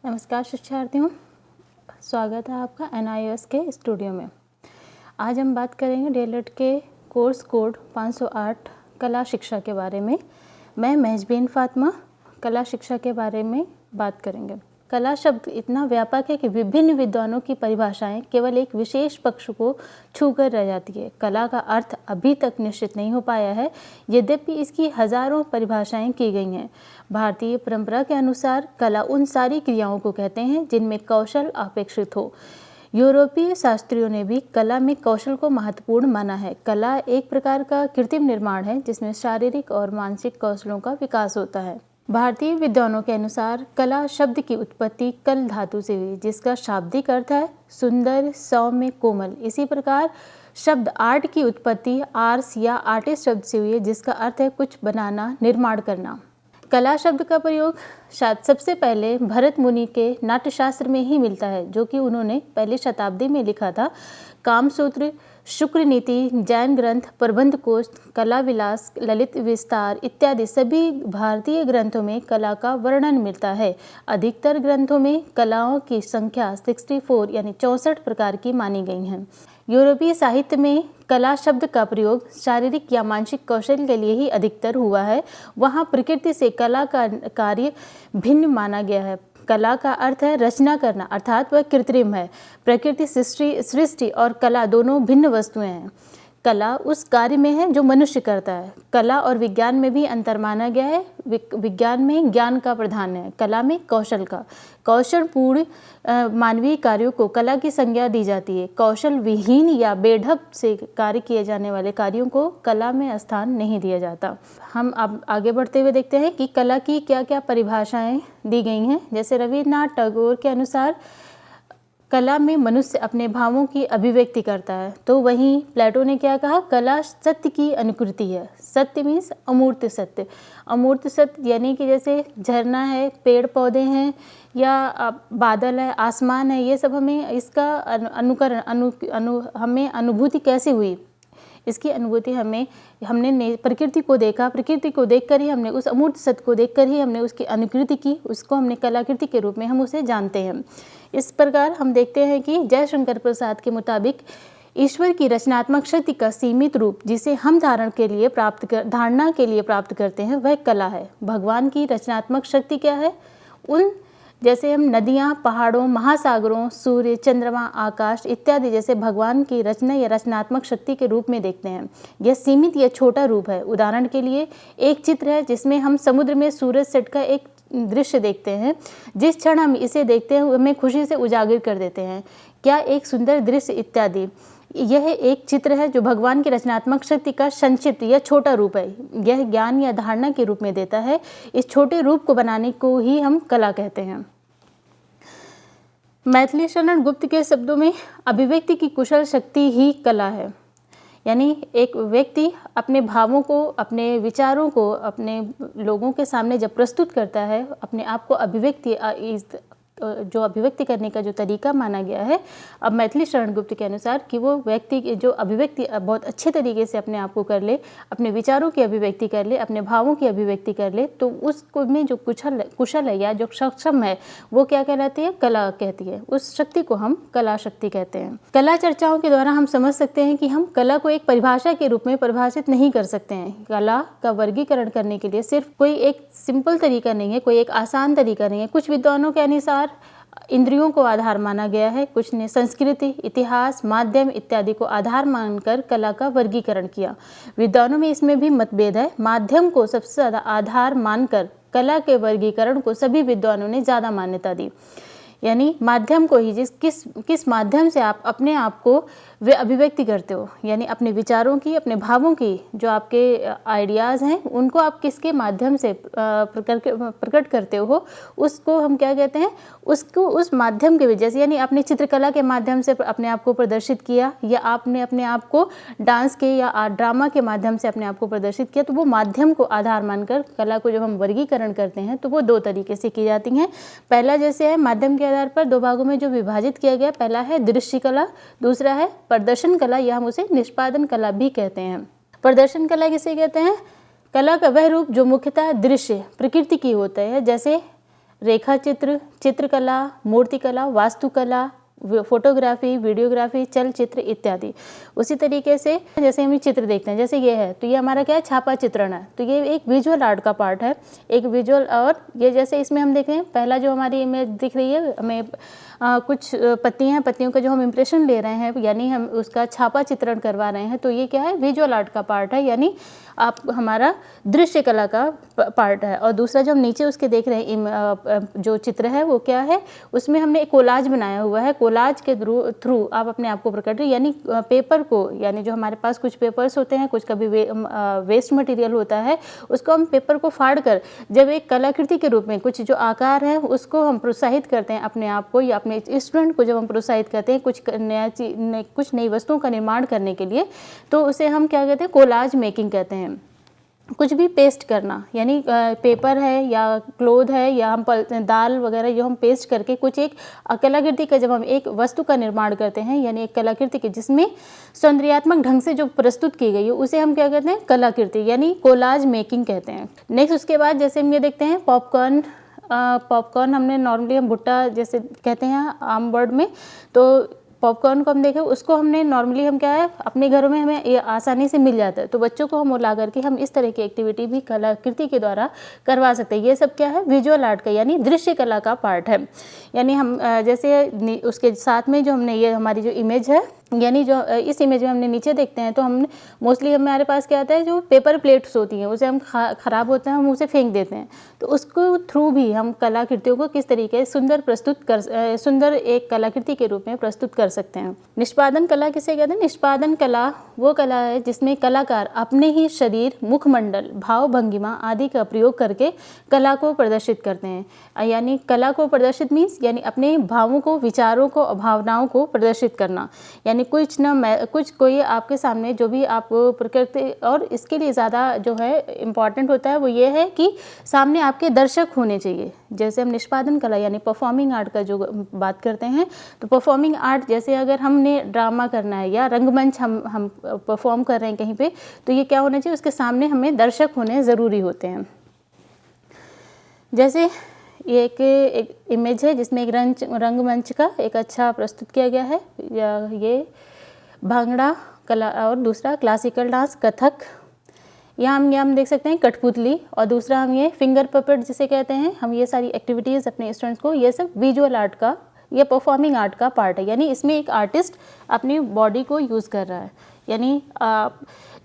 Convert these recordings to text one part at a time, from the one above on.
नमस्कार शिक्षार्थियों, स्वागत है आपका NIOS के स्टूडियो में। आज हम बात करेंगे DLED के कोर्स कोड 508 कला शिक्षा के बारे में। मैं महजबीन फातिमा कला शिक्षा के बारे में बात करेंगे। कला शब्द इतना व्यापक है कि विभिन्न विद्वानों की परिभाषाएं केवल एक विशेष पक्ष को छूकर रह जाती है। कला का अर्थ अभी तक निश्चित नहीं हो पाया है, यद्यपि इसकी हजारों परिभाषाएं की गई हैं। भारतीय परंपरा के अनुसार कला उन सारी क्रियाओं को कहते हैं जिनमें कौशल अपेक्षित हो। यूरोपीय शास्त्रियों ने भी कला में कौशल को महत्वपूर्ण माना है। कला एक प्रकार का कृत्रिम निर्माण है जिसमें शारीरिक और मानसिक कौशलों का विकास होता है। भारतीय विद्वानों के अनुसार कला शब्द की उत्पत्ति कल धातु से हुई, जिसका शाब्दिक अर्थ है सुंदर, सौम्य, कोमल। इसी प्रकार शब्द आर्ट की उत्पत्ति आर्स या आर्टिस्ट शब्द से हुई है, जिसका अर्थ है कुछ बनाना, निर्माण करना। कला शब्द का प्रयोग शायद सबसे पहले भरत मुनि के नाट्यशास्त्र में ही मिलता है, जो कि उन्होंने पहली शताब्दी में लिखा था। कामसूत्र, शुक्र नीति, जैन ग्रंथ, प्रबंध कोश, कला विलास, ललित विस्तार इत्यादि सभी भारतीय ग्रंथों में कला का वर्णन मिलता है। अधिकतर ग्रंथों में कलाओं की संख्या 64 यानी 64 प्रकार की मानी गई हैं। यूरोपीय साहित्य में कला शब्द का प्रयोग शारीरिक या मानसिक कौशल के लिए ही अधिकतर हुआ है। वहाँ प्रकृति से कला का कार्य भिन्न माना गया है। कला का अर्थ है रचना करना, अर्थात वह कृत्रिम है। प्रकृति सृष्टि और कला दोनों भिन्न वस्तुएं हैं। कला उस कार्य में है जो मनुष्य करता है। कला और विज्ञान में भी अंतर माना गया है। विज्ञान में ज्ञान का प्राधान्य है, कला में कौशल का। कौशल पूर्ण मानवीय कार्यों को कला की संज्ञा दी जाती है। कौशल विहीन या बेढप से कार्य किए जाने वाले कार्यों को कला में स्थान नहीं दिया जाता। हम अब आगे बढ़ते हुए देखते हैं कि कला की क्या क्या परिभाषाएं दी गई हैं। जैसे रविन्द्रनाथ टैगोर के अनुसार कला में मनुष्य अपने भावों की अभिव्यक्ति करता है, तो वहीं प्लेटो ने क्या कहा, कला सत्य की अनुकृति है। सत्य मीन्स अमूर्त सत्य। अमूर्त सत्य यानी कि जैसे झरना है, पेड़ पौधे हैं या बादल है, आसमान है, ये सब हमें इसका हमें अनुभूति कैसे हुई, इसकी अनुभूति हमने प्रकृति को देखा, प्रकृति को देखकर ही हमने उस अमूर्त सत्य को देखकर ही हमने उसकी अनुकृति की, उसको हमने कलाकृति के रूप में हम उसे जानते हैं। इस प्रकार हम देखते हैं कि जयशंकर प्रसाद के मुताबिक ईश्वर की रचनात्मक शक्ति का सीमित रूप जिसे हम धारणा के लिए प्राप्त करते हैं वह कला है। भगवान की रचनात्मक शक्ति क्या है? जैसे हम नदियाँ, पहाड़ों, महासागरों, सूर्य, चंद्रमा, आकाश इत्यादि जैसे भगवान की रचना या रचनात्मक शक्ति के रूप में देखते हैं। यह सीमित या छोटा रूप है। उदाहरण के लिए एक चित्र है जिसमें हम समुद्र में सूरज सेट का एक दृश्य देखते हैं। जिस क्षण हम इसे देखते हैं हमें खुशी से उजागर कर देते हैं, क्या एक सुंदर दृश्य इत्यादि। यह एक चित्र है जो भगवान की रचनात्मक शक्ति का संक्षिप्त या छोटा रूप है। यह ज्ञान या धारणा के रूप में देता है। इस छोटे रूप को बनाने को ही हम कला कहते हैं। मैथिली शरण गुप्त के शब्दों में अभिव्यक्ति की कुशल शक्ति ही कला है। यानी एक व्यक्ति अपने भावों को, अपने विचारों को अपने लोगों के सामने जब प्रस्तुत करता है, अपने आप को जो अभिव्यक्ति करने का जो तरीका माना गया है, अब मैथिली शरण गुप्त के अनुसार कि वो व्यक्ति जो अभिव्यक्ति बहुत अच्छे तरीके से अपने आप को कर ले, अपने विचारों की अभिव्यक्ति कर ले, अपने भावों की अभिव्यक्ति कर ले, तो उसको में जो कुशल है या जो सक्षम है वो क्या कहलाती है? कला कहती है। उस शक्ति को हम कला शक्ति कहते हैं। कला चर्चाओं के द्वारा हम समझ सकते हैं कि हम कला को एक परिभाषा के रूप में परिभाषित नहीं कर सकते हैं। कला का वर्गीकरण करने के लिए सिर्फ कोई एक सिंपल तरीका नहीं है, कोई एक आसान तरीका नहीं है। कुछ विद्वानों के अनुसार इंद्रियों को आधार माना गया है, कुछ ने संस्कृति, इतिहास, माध्यम इत्यादि को आधार मानकर कला का वर्गीकरण किया। विद्वानों में इसमें भी मतभेद है। माध्यम को सबसे ज़्यादा आधार मानकर कला के वर्गीकरण को सभी विद्वानों ने ज़्यादा मान्यता दी। यानी माध्यम को ही किस माध्यम से आप अपने आप को वे अभिव्यक्ति करते हो, यानी अपने विचारों की, अपने भावों की, जो आपके आइडियाज़ हैं उनको आप किसके माध्यम से प्रकट करते हो, उसको हम क्या कहते हैं? उसको उस माध्यम के वजह से, यानी आपने चित्रकला के माध्यम से अपने आप को प्रदर्शित किया या आपने अपने आप को डांस के या ड्रामा के माध्यम से अपने आप को प्रदर्शित किया, तो वो माध्यम को आधार मानकर कला को जब हम वर्गीकरण करते हैं तो वो दो तरीके से की जाती हैं। पहला जैसे है माध्यम के आधार पर दो भागों में जो विभाजित किया गया, पहला है दृश्य कला, दूसरा है प्रदर्शन कला या हम उसे निष्पादन कला भी कहते हैं। प्रदर्शन कला किसे कहते हैं? कला का वह रूप जो मुख्यतः दृश्य प्रकृति की होता है, जैसे रेखा चित्र, चित्रकला, मूर्तिकला, वास्तुकला, फोटोग्राफी, वीडियोग्राफी, चलचित्र इत्यादि। उसी तरीके से जैसे हम ये चित्र देखते हैं, जैसे ये है तो ये हमारा क्या है, छापा चित्रण है, तो ये एक विजुअल आर्ट का पार्ट है, एक विजुअल। और ये जैसे इसमें हम देखें, पहला जो हमारी इमेज दिख रही है हमें कुछ पत्तियां हैं, पत्तियों का जो हम इम्प्रेशन ले रहे हैं, यानी हम उसका छापा चित्रण करवा रहे हैं, तो ये क्या है, विजुअल आर्ट का पार्ट है, यानी आप हमारा दृश्य कला का पार्ट है। और दूसरा जो हम नीचे उसके देख रहे हैं जो चित्र है वो क्या है, उसमें हमने एक कोलाज बनाया हुआ है। कोलाज के थ्रू आप अपने आप को प्रकट, यानी पेपर को, यानी जो हमारे पास कुछ पेपर्स होते हैं, कुछ कभी वेस्ट मटेरियल होता है, उसको हम पेपर को फाड़ कर जब एक कलाकृति के रूप में कुछ जो आकार है उसको हम प्रोत्साहित करते हैं अपने आप को या अपने स्टूडेंट को, जब हम प्रोत्साहित करते हैं कुछ नई वस्तुओं का निर्माण करने के लिए, तो उसे हम क्या कहते हैं, कोलाज मेकिंग कहते हैं। कुछ भी पेस्ट करना, यानी पेपर है या क्लोथ है या हम दाल वगैरह जो हम पेस्ट करके कुछ एक कलाकृति का, जब हम एक वस्तु का निर्माण करते हैं, यानी एक कलाकृति के जिसमें सौंदर्यात्मक ढंग से जो प्रस्तुत की गई है, उसे हम क्या कहते हैं, कलाकृति, यानी कोलाज मेकिंग कहते हैं। नेक्स्ट उसके बाद जैसे हम ये देखते हैं पॉपकॉर्न। पॉपकॉर्न हमने नॉर्मली हम भुट्टा जैसे कहते हैं आम वर्ड में, तो पॉपकॉर्न को हम देखें, उसको हमने नॉर्मली हम क्या है अपने घरों में हमें ये आसानी से मिल जाता है, तो बच्चों को हम ला करके हम इस तरह की एक्टिविटी भी कलाकृति के द्वारा करवा सकते हैं। ये सब क्या है, विजुअल आर्ट का, यानी दृश्य कला का पार्ट है। यानी हम जैसे उसके साथ में जो हमने ये हमारी जो इमेज है, यानी जो इस इमेज में हमने नीचे देखते हैं, तो हम मोस्टली हमारे पास क्या आता है, जो पेपर प्लेट्स होती हैं उसे हम ख़राब होते हैं, हम उसे फेंक देते हैं, तो उसको थ्रू भी हम कलाकृतियों को किस तरीके से सुंदर एक कलाकृति के रूप में प्रस्तुत कर सकते हैं। निष्पादन कला किसे कहते हैं? निष्पादन कला वो कला है जिसमें कलाकार अपने ही शरीर, मुखमंडल, भाव भंगिमा आदि का प्रयोग करके कला को प्रदर्शित करते हैं। यानी कला को प्रदर्शित मीन्स यानी अपने भावों को, विचारों को, भावनाओं को प्रदर्शित करना, यानी कुछ कोई आपके सामने जो भी आप प्रकृति, और इसके लिए ज़्यादा जो है इम्पॉर्टेंट होता है वो ये है कि सामने आपके दर्शक होने चाहिए। जैसे हम निष्पादन कला यानी परफॉर्मिंग आर्ट का जो बात करते हैं, तो परफॉर्मिंग आर्ट जैसे अगर हमने ड्रामा करना है या रंगमंच हम परफॉर्म कर रहे हैं कहीं पे, तो ये क्या होना चाहिए, उसके सामने हमें दर्शक होने ज़रूरी होते हैं। जैसे ये एक इमेज है जिसमें एक रंगमंच का एक अच्छा प्रस्तुत किया गया है, ये भांगड़ा कला और दूसरा क्लासिकल डांस कथक। यहाँ हम देख सकते हैं कठपुतली, और दूसरा हम ये फिंगर पपेट जिसे कहते हैं, हम ये सारी एक्टिविटीज़ अपने स्टूडेंट्स को, ये सब विजुअल आर्ट का, ये परफॉर्मिंग आर्ट का पार्ट है। यानी इसमें एक आर्टिस्ट अपनी बॉडी को यूज़ कर रहा है। यानी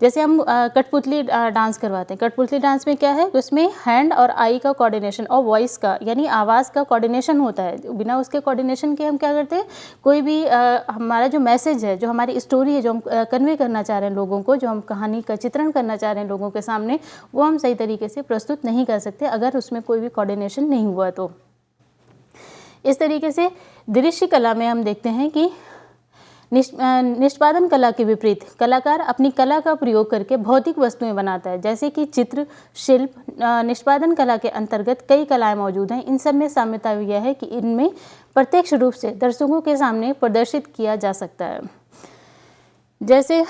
जैसे हम कठपुतली डांस करवाते हैं, कठपुतली डांस में क्या है, उसमें हैंड और आई का कोऑर्डिनेशन और वॉइस का, यानी आवाज़ का कोऑर्डिनेशन होता है। बिना उसके कोऑर्डिनेशन के हम क्या करते हैं, कोई भी हमारा जो मैसेज है, जो हमारी स्टोरी है, जो हम कन्वे करना चाह रहे हैं लोगों को, जो हम कहानी का चित्रण करना चाह रहे हैं लोगों के सामने, वो हम सही तरीके से प्रस्तुत नहीं कर सकते अगर उसमें कोई भी कोऑर्डिनेशन नहीं हुआ। तो इस तरीके से दृश्य कला में हम देखते हैं कि निष्पादन कला के विपरीत कलाकार अपनी कला का प्रयोग करके भौतिक वस्तुएं बनाता है, जैसे कि चित्र, शिल्प। निष्पादन कला के अंतर्गत कई कलाएं मौजूद हैं। इन सब में साम्यता यह है कि इनमें प्रत्यक्ष रूप से दर्शकों के सामने प्रदर्शित किया जा सकता है। जैसे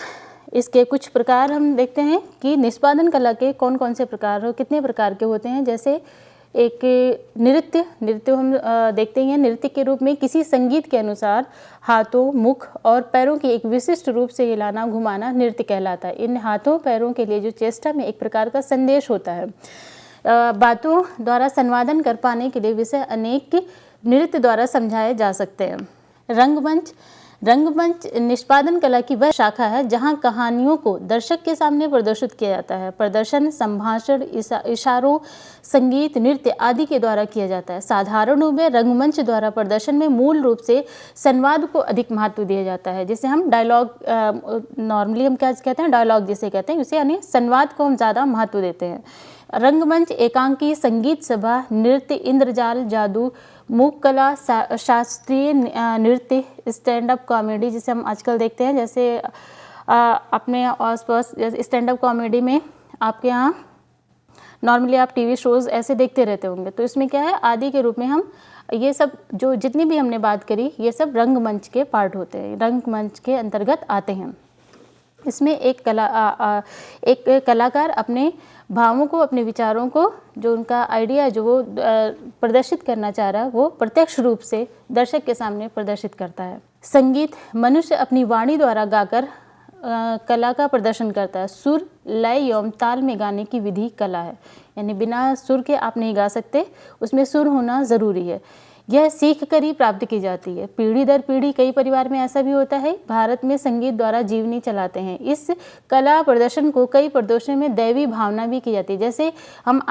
इसके कुछ प्रकार हम देखते हैं कि निष्पादन कला के कौन कौन से प्रकार हो, कितने प्रकार के होते हैं। जैसे एक नृत्य हम देखते हैं, नृत्य के रूप में किसी संगीत के अनुसार हाथों, मुख और पैरों की एक विशिष्ट रूप से हिलाना, घुमाना नृत्य कहलाता है। इन हाथों पैरों के लिए जो चेष्टा में एक प्रकार का संदेश होता है। बातों द्वारा संवादन कर पाने के लिए विषय अनेक नृत्य द्वारा समझाए जा सकते हैं। रंगमंच निष्पादन कला की वह शाखा है जहां कहानियों को दर्शक के सामने प्रदर्शित किया जाता है। प्रदर्शन संभाषण, इशारों, संगीत, नृत्य आदि के द्वारा किया जाता है। साधारण रूप में रंगमंच द्वारा प्रदर्शन में मूल रूप से संवाद को अधिक महत्व दिया जाता है। जैसे हम डायलॉग, नॉर्मली हम क्या कहते हैं, डायलॉग जिसे कहते हैं, उसे यानी संवाद को हम ज़्यादा महत्व देते हैं। रंगमंच एकांकी, संगीत सभा, नृत्य, इंद्रजाल, जादू, मूक कला, शास्त्रीय नृत्य, स्टैंड अप कॉमेडी जिसे हम आजकल देखते हैं। जैसे अपने आसपास स्टैंड अप कॉमेडी में आपके यहाँ नॉर्मली आप टीवी शोज़ ऐसे देखते रहते होंगे, तो इसमें क्या है, आदि के रूप में हम ये सब जो जितनी भी हमने बात करी, ये सब रंगमंच के पार्ट होते हैं, रंगमंच के अंतर्गत आते हैं। इसमें एक कलाकार अपने भावों को, अपने विचारों को, जो उनका आइडिया है, जो वो प्रदर्शित करना चाह रहा है, वो प्रत्यक्ष रूप से दर्शक के सामने प्रदर्शित करता है। संगीत मनुष्य अपनी वाणी द्वारा गाकर कला का प्रदर्शन करता है। सुर, लय एवं ताल में गाने की विधि कला है, यानी बिना सुर के आप नहीं गा सकते, उसमें सुर होना ज़रूरी है। यह सीख कर ही प्राप्त की जाती है। पीढ़ी दर पीढ़ी कई परिवार में ऐसा भी होता है, भारत में संगीत द्वारा जीवनी चलाते हैं। इस कला प्रदर्शन को कई प्रदर्शनों में दैवी भावना भी की जाती है। जैसे हम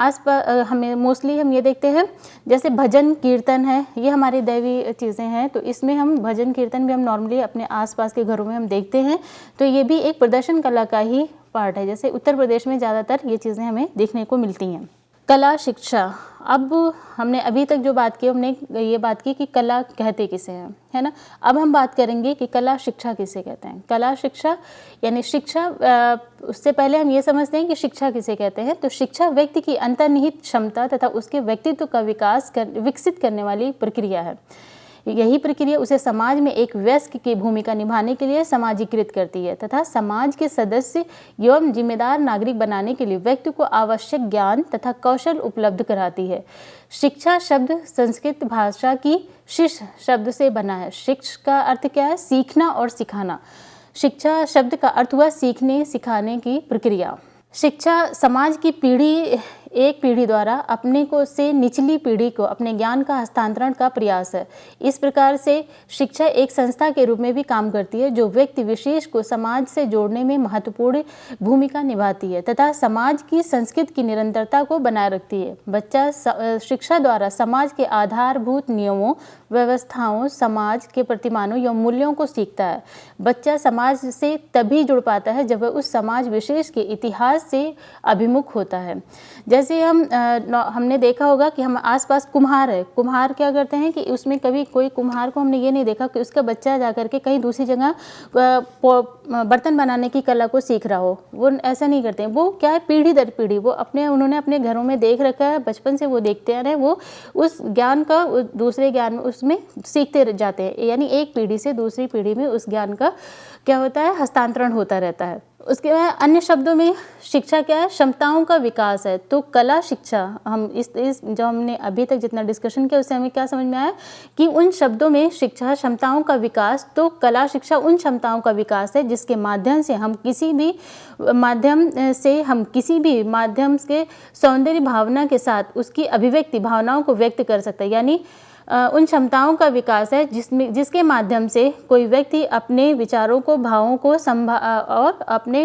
हमें मोस्टली हम ये देखते हैं, जैसे भजन कीर्तन है, ये हमारी दैवी चीज़ें हैं, तो इसमें हम भजन कीर्तन भी हम नॉर्मली अपने आसपास के घरों में हम देखते हैं, तो ये भी एक प्रदर्शन कला का ही पार्ट है। जैसे उत्तर प्रदेश में ज़्यादातर ये चीज़ें हमें देखने को मिलती हैं। कला शिक्षा, अब हमने अभी तक जो बात की, हमने ये बात की कि कला कहते किसे हैं, है ना। अब हम बात करेंगे कि कला शिक्षा किसे कहते हैं। कला शिक्षा यानी शिक्षा, उससे पहले हम ये समझते हैं कि शिक्षा किसे कहते हैं। तो शिक्षा व्यक्ति की अंतर्निहित क्षमता तथा उसके व्यक्तित्व का विकसित करने वाली प्रक्रिया है। यही प्रक्रिया उसे समाज में एक वयस्क की भूमिका निभाने के लिए समाजीकृत करती है तथा समाज के सदस्य एवं जिम्मेदार नागरिक बनाने के लिए व्यक्ति को आवश्यक ज्ञान तथा कौशल उपलब्ध कराती है। शिक्षा शब्द संस्कृत भाषा की शिश शब्द से बना है। शिक्ष का अर्थ क्या है? सीखना और सिखाना। शिक्षा शब्द का अर्थ हुआ सीखने सिखाने की प्रक्रिया। शिक्षा समाज की एक पीढ़ी द्वारा अपने को से निचली पीढ़ी को अपने ज्ञान का हस्तांतरण का प्रयास है। इस प्रकार से शिक्षा एक संस्था के रूप में भी काम करती है, जो व्यक्ति विशेष को समाज से जोड़ने में महत्वपूर्ण भूमिका निभाती है तथा समाज की संस्कृति की निरंतरता को बनाए रखती है। बच्चा शिक्षा द्वारा समाज के आधारभूत नियमों, व्यवस्थाओं, समाज के प्रतिमानों या मूल्यों को सीखता है। बच्चा समाज से तभी जुड़ पाता है जब वह उस समाज विशेष के इतिहास से अभिमुख होता है। जैसे हमने देखा होगा कि हम आसपास कुम्हार है, कुम्हार क्या करते हैं कि उसमें कभी कोई कुम्हार को हमने ये नहीं देखा कि उसका बच्चा जाकर के कहीं दूसरी जगह बर्तन बनाने की कला को सीख रहा हो। वो ऐसा नहीं करते हैं। वो क्या है, पीढ़ी दर पीढ़ी वो उन्होंने अपने घरों में देख रखा है, बचपन से वो देखते आ रहे हैं, वो उस ज्ञान का दूसरे ज्ञान उसमें सीखते जाते हैं, यानी एक पीढ़ी से दूसरी पीढ़ी में उस ज्ञान का क्या होता है, हस्तांतरण होता रहता है। उसके बाद अन्य शब्दों में शिक्षा क्या है, क्षमताओं का विकास है। तो कला शिक्षा, हम इस जो हमने अभी तक जितना डिस्कशन किया उससे हमें क्या समझ में आया कि उन शब्दों में शिक्षा क्षमताओं का विकास, तो कला शिक्षा उन क्षमताओं का विकास है जिसके माध्यम से हम किसी भी माध्यम के सौंदर्य भावना के साथ उसकी अभिव्यक्ति भावनाओं को व्यक्त कर सकते हैं। यानी उन क्षमताओं का विकास है जिसके माध्यम से कोई व्यक्ति अपने विचारों को, भावों को और अपने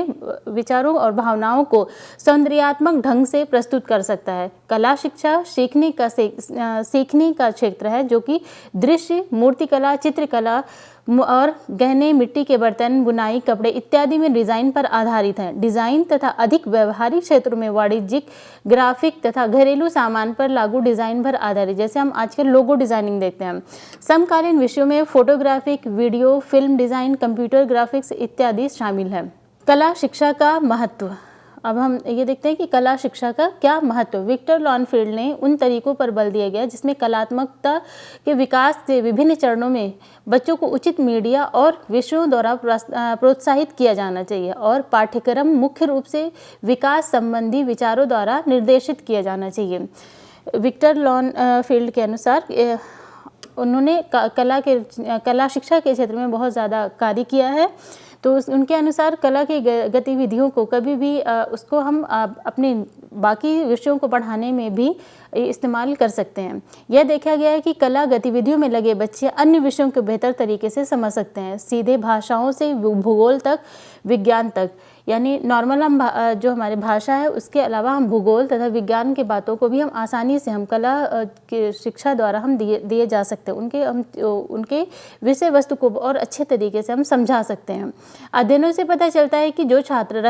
विचारों और भावनाओं को सौंदर्यात्मक ढंग से प्रस्तुत कर सकता है। कला शिक्षा सीखने का क्षेत्र है, जो कि दृश्य, मूर्तिकला, चित्रकला और गहने, मिट्टी के बर्तन, बुनाई, कपड़े इत्यादि में डिज़ाइन पर आधारित है। डिज़ाइन तथा अधिक व्यवहारिक क्षेत्रों में वाणिज्यिक, ग्राफिक तथा घरेलू सामान पर लागू डिज़ाइन पर आधारित, जैसे हम आजकल लोगो डिज़ाइनिंग देखते हैं। समकालीन विषयों में photographic, video, film design, computer graphics इत्यादि शामिल है। कला शिक्षा का महत्व, अब हम ये देखते हैं कि कला शिक्षा का क्या महत्व। विक्टर लॉनफील्ड ने उन तरीकों पर बल दिया गया जिसमें कलात्मकता के विकास से विभिन्न चरणों में बच्चों को उचित मीडिया और विषयों द्वारा प्रोत्साहित किया जाना चाहिए और पाठ्यक्रम मुख्य रूप से विकास संबंधी विचारों द्वारा निर्देशित किया जाना चाहिए। विक्टर लॉनफील्ड के अनुसार उन्होंने कला शिक्षा के क्षेत्र में बहुत ज़्यादा कार्य किया है। तो उनके अनुसार कला की गतिविधियों को कभी भी उसको हम अपने बाकी विषयों को पढ़ाने में भी इस्तेमाल कर सकते हैं। यह देखा गया है कि कला गतिविधियों में लगे बच्चे अन्य विषयों को बेहतर तरीके से समझ सकते हैं, सीधे भाषाओं से भूगोल तक, विज्ञान तक। यानी नॉर्मल हम जो हमारी भाषा है उसके अलावा हम भूगोल तथा विज्ञान की बातों को भी हम आसानी से हम कला की शिक्षा द्वारा हम दिए जा सकते हैं। उनके विषय वस्तु को और अच्छे तरीके से हम समझा सकते हैं। अध्ययनों से पता चलता है कि जो छात्र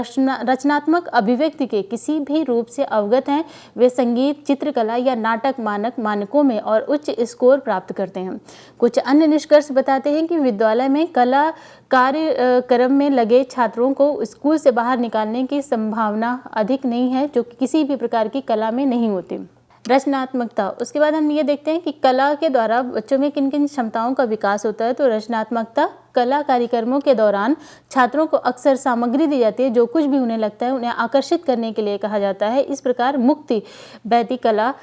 रचनात्मक अभिव्यक्ति के किसी भी रूप से अवगत हैं, वे संगीत, चित्रकला या नाटक मानकों में और उच्च स्कोर प्राप्त करते हैं। कुछ अन्य निष्कर्ष बताते हैं कि विद्यालय में कला कार्यक्रम में लगे छात्रों को स्कूल से बाहर निकालने की संभावना अधिक नहीं है, जो कि किसी भी प्रकार की कला में नहीं होती। रचनात्मकता, उसके बाद हम ये देखते हैं कि कला के द्वारा बच्चों में किन किन क्षमताओं का विकास होता है। तो रचनात्मकता कला कार्यक्रमों के दौरान छात्रों को अक्सर सामग्री दी जाती है जो कुछ भी उन्हें लगता है उन्हें आकर्षित करने के लिए कहा जाता है। इस प्रकार मुक्ति बैती कला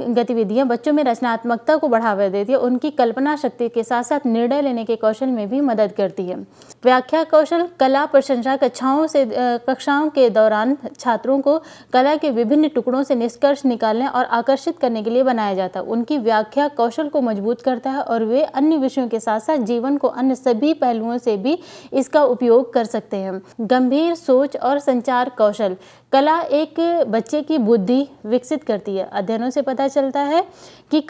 गतिविधियां बच्चों में रचनात्मकता को बढ़ावा देती है, उनकी कल्पना शक्ति के साथ साथ निर्णय लेने के कौशल में भी मदद करती है। व्याख्या कौशल कला प्रशंसा कक्षाओं के दौरान छात्रों को कला के विभिन्न टुकड़ों से निष्कर्ष निकालने और आकर्षित करने के लिए बनाया जाता है। उनकी व्याख्या कौशल को मजबूत करता है और वे अन्य विषयों के साथ साथ जीवन को अन्य सभी पहलुओं से भी इसका उपयोग कर सकते हैं। गंभीर सोच और संचार कौशल कला एक बच्चे की बुद्धि विकसित करती है। अध्ययनों से पता चलता है कि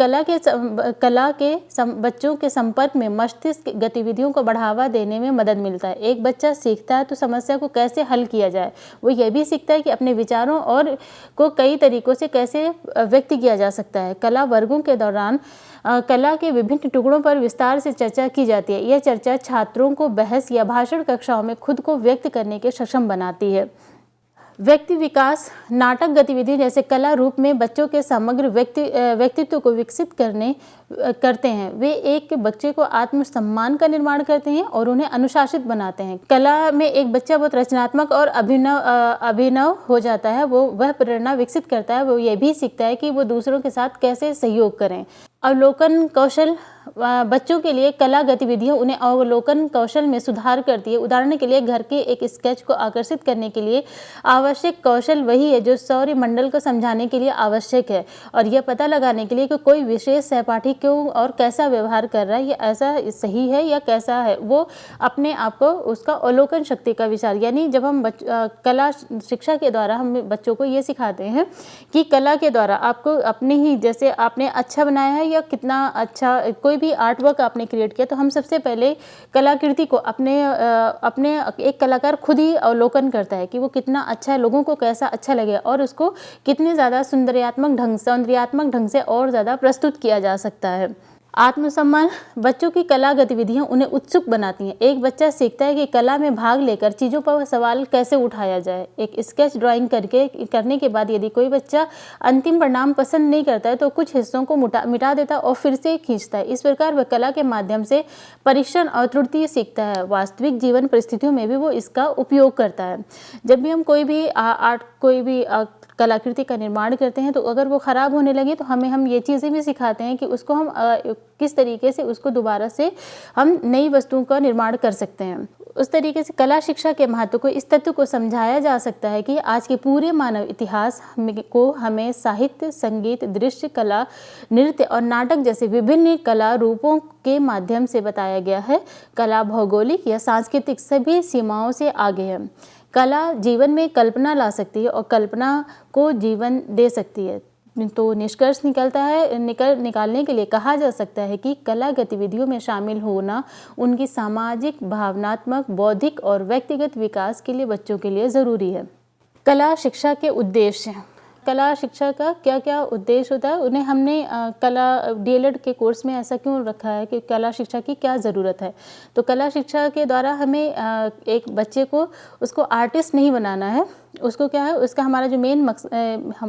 बच्चों के संपर्क में मस्तिष्क गतिविधियों को बढ़ावा देने में मदद मिलता है। एक बच्चा सीखता है तो समस्या को कैसे हल किया जाए, वो यह भी सीखता है कि अपने विचारों और को कई तरीकों से कैसे व्यक्त किया जा सकता है। कला वर्गों के दौरान कला के विभिन्न टुकड़ों पर विस्तार से चर्चा की जाती है। यह चर्चा छात्रों को बहस या भाषण कक्षाओं में खुद को व्यक्त करने के सक्षम बनाती है। व्यक्ति विकास नाटक गतिविधि जैसे कला रूप में बच्चों के समग्र व्यक्तित्व को विकसित करते हैं। वे एक बच्चे को आत्मसम्मान का निर्माण करते हैं और उन्हें अनुशासित बनाते हैं। कला में एक बच्चा बहुत रचनात्मक और अभिनव हो जाता है। वह प्रेरणा विकसित करता है। वो ये भी सीखता है कि वो दूसरों के साथ कैसे सहयोग करें। अवलोकन कौशल बच्चों के लिए कला गतिविधियां उन्हें अवलोकन कौशल में सुधार करती है। उदाहरण के लिए घर के एक स्केच को आकर्षित करने के लिए आवश्यक कौशल वही है जो सौर मंडल को समझाने के लिए आवश्यक है और यह पता लगाने के लिए कि कोई विशेष सहपाठी क्यों और कैसा व्यवहार कर रहा है, यह ऐसा सही है या कैसा है। वो अपने आप को उसका अवलोकन शक्ति का विचार, यानी जब हम कला शिक्षा के द्वारा हम बच्चों को ये सिखाते हैं कि कला के द्वारा आपको अपने ही जैसे आपने अच्छा बनाया है या कितना अच्छा कोई भी आर्ट वर्क आपने क्रिएट किया, तो हम सबसे पहले कलाकृति को अपने एक कलाकार खुद ही अवलोकन करता है कि वो कितना अच्छा है, लोगों को कैसा अच्छा लगे और उसको कितने ज़्यादा सौंदर्यात्मक ढंग से और ज़्यादा प्रस्तुत किया जा सकता है। आत्मसम्मान बच्चों की कला गतिविधियां उन्हें उत्सुक बनाती हैं। एक बच्चा सीखता है कि कला में भाग लेकर चीज़ों पर सवाल कैसे उठाया जाए। एक स्केच ड्राइंग करने के बाद यदि कोई बच्चा अंतिम परिणाम पसंद नहीं करता है तो कुछ हिस्सों को मिटा देता है और फिर से खींचता है। इस प्रकार वह कला के माध्यम से परीक्षण और त्रुटि सीखता है। वास्तविक जीवन परिस्थितियों में भी वो इसका उपयोग करता है। जब भी हम कोई भी कलाकृति का निर्माण करते हैं तो अगर वो ख़राब होने लगे तो हम ये चीज़ें भी सिखाते हैं कि उसको हम किस तरीके से उसको दोबारा से हम नई वस्तुओं का निर्माण कर सकते हैं। उस तरीके से कला शिक्षा के महत्व को इस तत्व को समझाया जा सकता है कि आज के पूरे मानव इतिहास को हमें साहित्य, संगीत, दृश्य कला, नृत्य और नाटक जैसे विभिन्न कला रूपों के माध्यम से बताया गया है। कला भौगोलिक या सांस्कृतिक सभी सीमाओं से आगे है। कला जीवन में कल्पना ला सकती है और कल्पना को जीवन दे सकती है। तो निष्कर्ष निकालने के लिए कहा जा सकता है कि कला गतिविधियों में शामिल होना उनकी सामाजिक, भावनात्मक, बौद्धिक और व्यक्तिगत विकास के लिए बच्चों के लिए ज़रूरी है। कला शिक्षा के उद्देश्य। कला शिक्षा का क्या क्या उद्देश्य होता है, उन्हें हमने कला डीएलएड के कोर्स में ऐसा क्यों रखा है कि कला शिक्षा की क्या ज़रूरत है। तो कला शिक्षा के द्वारा हमें एक बच्चे को उसको आर्टिस्ट नहीं बनाना है। उसको क्या है, उसका हमारा जो मेन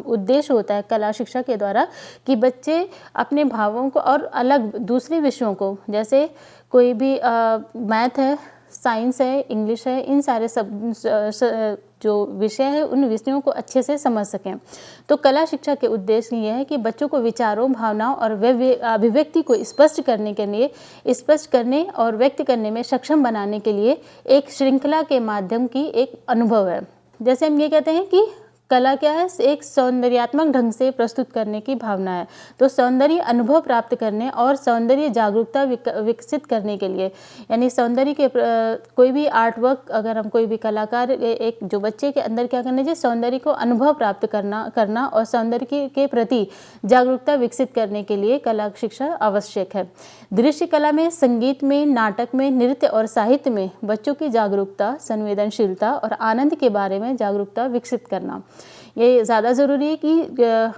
उद्देश्य होता है कला शिक्षा के द्वारा कि बच्चे अपने भावों को और अलग दूसरे विषयों को, जैसे कोई भी मैथ है, साइंस है, इंग्लिश है, इन सारे जो विषय है उन विषयों को अच्छे से समझ सकें। तो कला शिक्षा के उद्देश्य ये है कि बच्चों को विचारों, भावनाओं और अभिव्यक्ति को स्पष्ट करने और व्यक्त करने में सक्षम बनाने के लिए एक श्रृंखला के माध्यम की एक अनुभव है। जैसे हम ये कहते हैं कि कला क्या है, एक सौंदर्यात्मक ढंग से प्रस्तुत करने की भावना है। तो सौंदर्य अनुभव प्राप्त करने और सौंदर्य जागरूकता विकसित करने के लिए, यानी सौंदर्य के कोई भी आर्ट वर्क, अगर हम कोई भी कलाकार एक जो बच्चे के अंदर क्या करना चाहिए, सौंदर्य को अनुभव प्राप्त करना और सौंदर्य के प्रति जागरूकता विकसित करने के लिए कला शिक्षा आवश्यक है। दृश्य कला में, संगीत में, नाटक में, नृत्य और साहित्य में बच्चों की जागरूकता, संवेदनशीलता और आनंद के बारे में जागरूकता विकसित करना ये ज़्यादा ज़रूरी है कि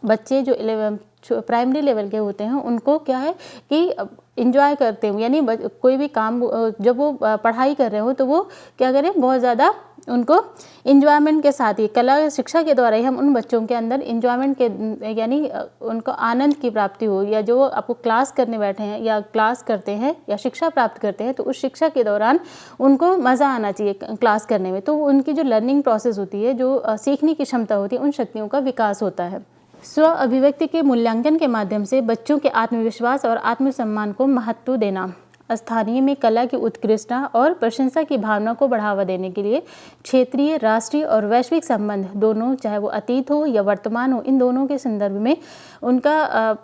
बच्चे जो प्राइमरी लेवल के होते हैं उनको क्या है कि इंजॉय करते हो, यानी कोई भी काम जब वो पढ़ाई कर रहे हो तो वो क्या करें, बहुत ज़्यादा उनको इंजॉयमेंट के साथ ही कला शिक्षा के द्वारा ही हम उन बच्चों के अंदर इंजॉयमेंट के यानी उनको आनंद की प्राप्ति हो, या जो आपको क्लास करने बैठे हैं या क्लास करते हैं या शिक्षा प्राप्त करते हैं तो उस शिक्षा के दौरान उनको मज़ा आना चाहिए क्लास करने में। तो उनकी जो लर्निंग प्रोसेस होती है, जो सीखने की क्षमता होती है, उन शक्तियों का विकास होता है। स्व अभिव्यक्ति के मूल्यांकन के माध्यम से बच्चों के आत्मविश्वास और आत्मसम्मान को महत्व देना। स्थानीय में कला की उत्कृष्टता और प्रशंसा की भावना को बढ़ावा देने के लिए क्षेत्रीय, राष्ट्रीय और वैश्विक संबंध दोनों, चाहे वो अतीत हो या वर्तमान हो, इन दोनों के संदर्भ में उनका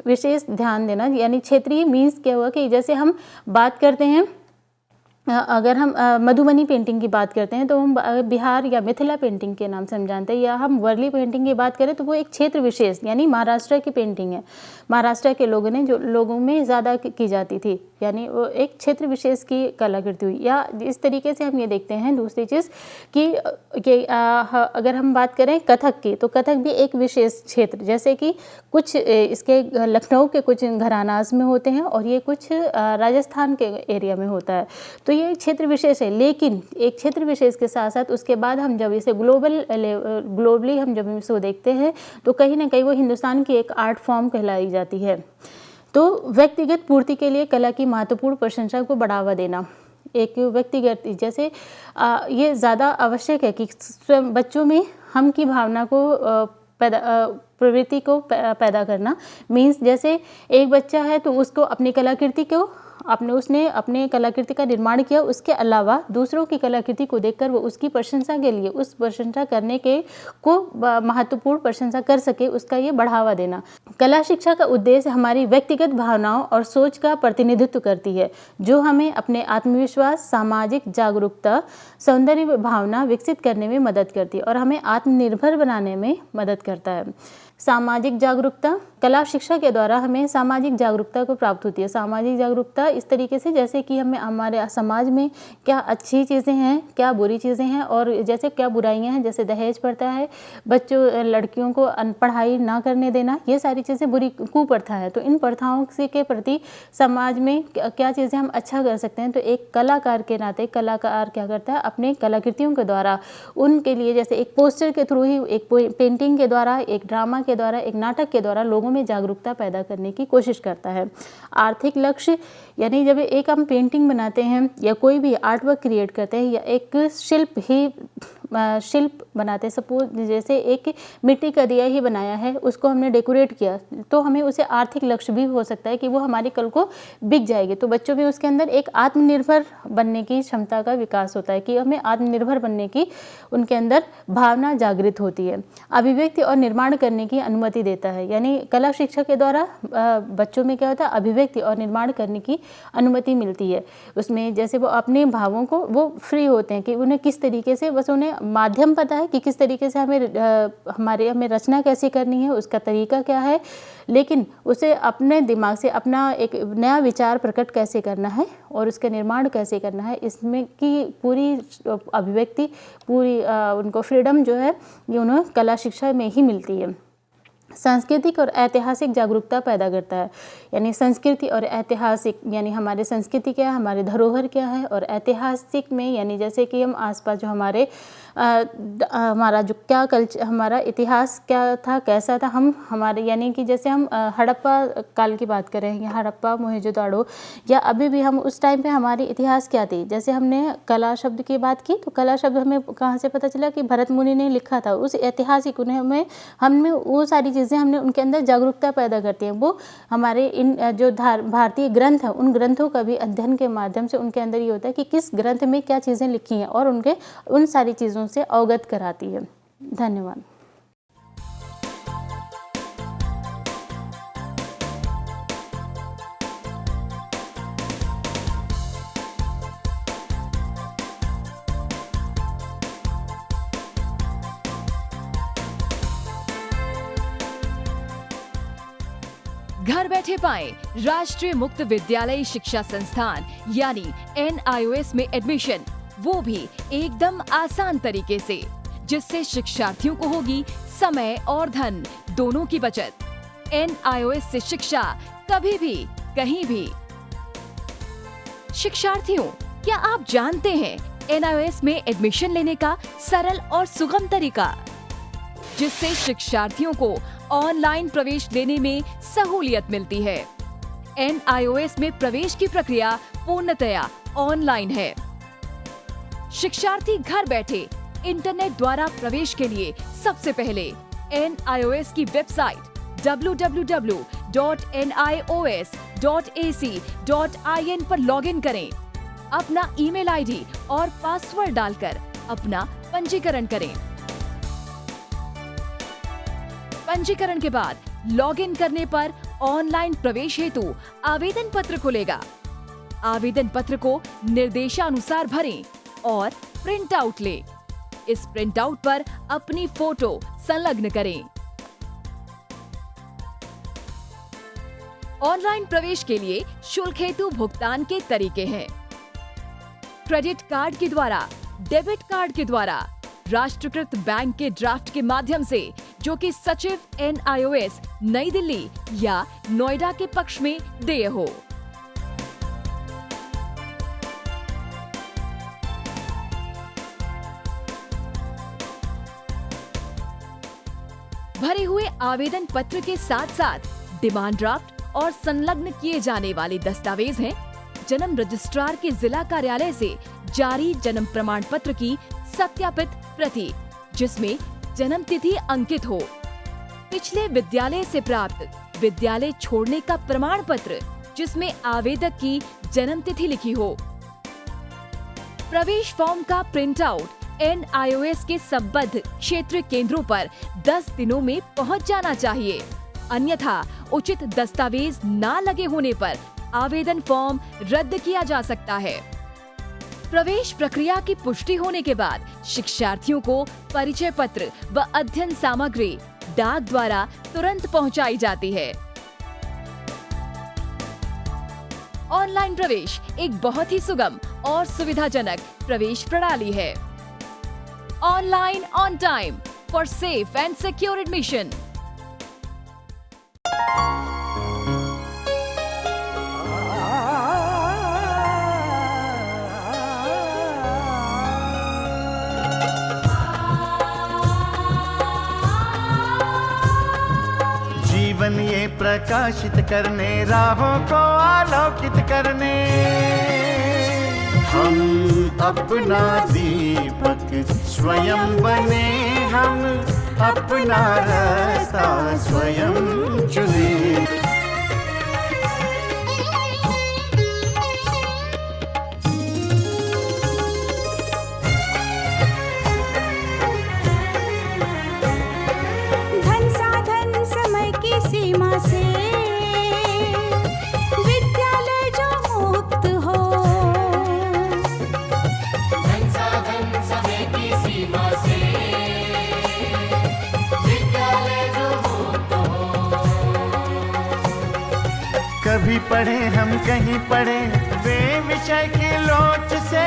विशेष ध्यान देना। यानी क्षेत्रीय मीन्स क्या हुआ कि जैसे हम बात करते हैं, अगर हम मधुबनी पेंटिंग की बात करते हैं तो हम बिहार या मिथिला पेंटिंग के नाम से हम जानते हैं, या हम वर्ली पेंटिंग की बात करें तो वो एक क्षेत्र विशेष यानी महाराष्ट्र की पेंटिंग है। महाराष्ट्र के लोगों ने जो लोगों में ज़्यादा की जाती थी, यानी वो एक क्षेत्र विशेष की कलाकृति हुई। या इस तरीके से हम ये देखते हैं दूसरी चीज़ कि अगर हम बात करें कथक की, तो कथक भी एक विशेष क्षेत्र, जैसे कि कुछ इसके लखनऊ के कुछ घरानाज में होते हैं और ये कुछ राजस्थान के एरिया में होता है। तो ये क्षेत्र विशेष है, लेकिन एक क्षेत्र विशेष के साथ साथ उसके बाद हम जब इसे ग्लोबली हम जब इसको देखते हैं तो कहीं ना कहीं वो हिंदुस्तान की एक आर्ट फॉर्म कहलाई जाती है। तो व्यक्तिगत पूर्ति के लिए कला की महत्वपूर्ण प्रशंसा को बढ़ावा देना, एक व्यक्तिगत जैसे ये ज़्यादा आवश्यक है कि स्वयं बच्चों में हम की भावना को प्रवृत्ति को पैदा करना। मीन्स जैसे एक बच्चा है तो उसको अपनी कलाकृति को उसने अपने कलाकृति का निर्माण किया, उसके अलावा दूसरों की कलाकृति को देखकर वो उसकी प्रशंसा के लिए, उस प्रशंसा करने के को महत्वपूर्ण प्रशंसा कर सके, उसका ये बढ़ावा देना। कला शिक्षा का उद्देश्य हमारी व्यक्तिगत भावनाओं और सोच का प्रतिनिधित्व करती है, जो हमें अपने आत्मविश्वास, सामाजिक जागरूकता, सौंदर्य भावना विकसित करने में मदद करती है और हमें आत्मनिर्भर बनाने में मदद करता है। सामाजिक जागरूकता, कला शिक्षा के द्वारा हमें सामाजिक जागरूकता को प्राप्त होती है। सामाजिक जागरूकता इस तरीके से जैसे कि हमें हमारे समाज में क्या अच्छी चीज़ें हैं, क्या बुरी चीज़ें हैं, और जैसे क्या बुराइयां हैं, जैसे दहेज प्रथा है, बच्चों लड़कियों को पढ़ाई ना करने देना, ये सारी चीज़ें बुरी कुप्रथा है। तो इन प्रथाओं के प्रति समाज में क्या चीज़ें हम अच्छा कर सकते हैं। तो एक कलाकार के नाते कलाकार क्या करता है, अपने कलाकृतियों के द्वारा उनके लिए, जैसे एक पोस्टर के थ्रू ही, एक पेंटिंग के द्वारा, एक ड्रामा के द्वारा, एक नाटक के द्वारा लोगों में जागरूकता पैदा करने की कोशिश करता है। आर्थिक लक्ष्य, यानी जब एक हम पेंटिंग बनाते हैं या कोई भी आर्ट वर्क क्रिएट करते हैं या एक शिल्प बनाते हैं, सपोज जैसे एक मिट्टी का दिया ही बनाया है, उसको हमने डेकोरेट किया, तो हमें उसे आर्थिक लक्ष्य भी हो सकता है कि वो हमारी कल को बिक जाएगी। तो बच्चों में उसके अंदर एक आत्मनिर्भर बनने की क्षमता का विकास होता है कि हमें आत्मनिर्भर बनने की उनके अंदर भावना जागृत होती है। अभिव्यक्ति और निर्माण करने की अनुमति देता है, यानी कला शिक्षा के द्वारा बच्चों में क्या होता है, अभिव्यक्ति और निर्माण करने की अनुमति मिलती है। उसमें जैसे वो अपने भावों को वो फ्री होते हैं कि उन्हें किस तरीके से, बस उन्हें माध्यम पता है कि किस तरीके से हमें रचना कैसे करनी है, उसका तरीका क्या है, लेकिन उसे अपने दिमाग से अपना एक नया विचार प्रकट कैसे करना है और उसका निर्माण कैसे करना है, इसमें की पूरी अभिव्यक्ति, पूरी उनको फ्रीडम जो है ये उन्हें कला शिक्षा में ही मिलती है। सांस्कृतिक और ऐतिहासिक जागरूकता पैदा करता है, यानी संस्कृति और ऐतिहासिक, यानी हमारे संस्कृति क्या है, हमारे धरोहर क्या है, और ऐतिहासिक में यानी जैसे कि हम आसपास जो हमारा जो क्या कल्चर, हमारा इतिहास क्या था, कैसा था, हम हमारे यानी कि जैसे हम हड़प्पा काल की बात करें या हड़प्पा मोहनजोदड़ो, या अभी भी हम उस टाइम पे हमारी इतिहास क्या थी। जैसे हमने कला शब्द की बात की, तो कला शब्द हमें कहाँ से पता चला कि भरत मुनि ने लिखा था, उस ऐतिहासिक उन्हें हमें वो सारी चीज़ें हमने उनके अंदर जागरूकता पैदा करती हैं। वो हमारे इन जो भारतीय ग्रंथ हैं, उन ग्रंथों का भी अध्ययन के माध्यम से उनके अंदर ये होता है कि किस ग्रंथ में क्या चीज़ें लिखी हैं और उन सारी चीज़ों से अवगत कराती है। धन्यवाद। घर बैठे पाएं राष्ट्रीय मुक्त विद्यालय शिक्षा संस्थान यानी NIOS में एडमिशन, वो भी एकदम आसान तरीके से, जिससे शिक्षार्थियों को होगी समय और धन दोनों की बचत। NIOS से शिक्षा कभी भी कहीं भी। शिक्षार्थियों, क्या आप जानते हैं NIOS में एडमिशन लेने का सरल और सुगम तरीका, जिससे शिक्षार्थियों को ऑनलाइन प्रवेश लेने में सहूलियत मिलती है। NIOS में प्रवेश की प्रक्रिया पूर्णतया ऑनलाइन है। शिक्षार्थी घर बैठे इंटरनेट द्वारा प्रवेश के लिए सबसे पहले NIOS की वेबसाइट www.nios.ac.in पर लॉगिन करें। अपना ईमेल आईडी और पासवर्ड डालकर अपना पंजीकरण करें। पंजीकरण के बाद लॉगिन करने पर ऑनलाइन प्रवेश हेतु आवेदन पत्र खुलेगा। आवेदन पत्र को निर्देशानुसार भरें और प्रिंट आउट लें। इस प्रिंट आउट पर अपनी फोटो संलग्न करें। ऑनलाइन प्रवेश के लिए शुल्क हेतु भुगतान के तरीके हैं: क्रेडिट कार्ड के द्वारा, डेबिट कार्ड के द्वारा, राष्ट्रीयकृत बैंक के ड्राफ्ट के माध्यम से, जो कि सचिव NIOS नई दिल्ली या नोएडा के पक्ष में देय हो। भरे हुए आवेदन पत्र के साथ साथ डिमांड ड्राफ्ट और संलग्न किए जाने वाले दस्तावेज हैं: जन्म रजिस्ट्रार के जिला कार्यालय से जारी जन्म प्रमाण पत्र की सत्यापित प्रति, जिसमें जन्म तिथि अंकित हो, पिछले विद्यालय से प्राप्त विद्यालय छोड़ने का प्रमाण पत्र, जिसमें आवेदक की जन्म तिथि लिखी हो। प्रवेश फॉर्म का प्रिंट आउट NIOS के संबद्ध क्षेत्रीय केंद्रों पर 10 दिनों में पहुंच जाना चाहिए, अन्यथा उचित दस्तावेज न लगे होने पर आवेदन फॉर्म रद्द किया जा सकता है। प्रवेश प्रक्रिया की पुष्टि होने के बाद शिक्षार्थियों को परिचय पत्र व अध्ययन सामग्री डाक द्वारा तुरंत पहुंचाई जाती है। ऑनलाइन प्रवेश एक बहुत ही सुगम और सुविधाजनक प्रवेश प्रणाली है। Online on time for safe and secure admission. जीवन ये प्रकाशित करने, राहों को आलोकित करने, हम अपना दीपक स्वयं बने, हम अपना रास्ता स्वयं चुने। धन साधन समय की सीमा से विद्यालय जो मुक्त हो, धन साधन समय की सीमा से विद्यालय जो मुक्त हो। कभी पढ़े हम कहीं पढ़े वे विषय की लोच से,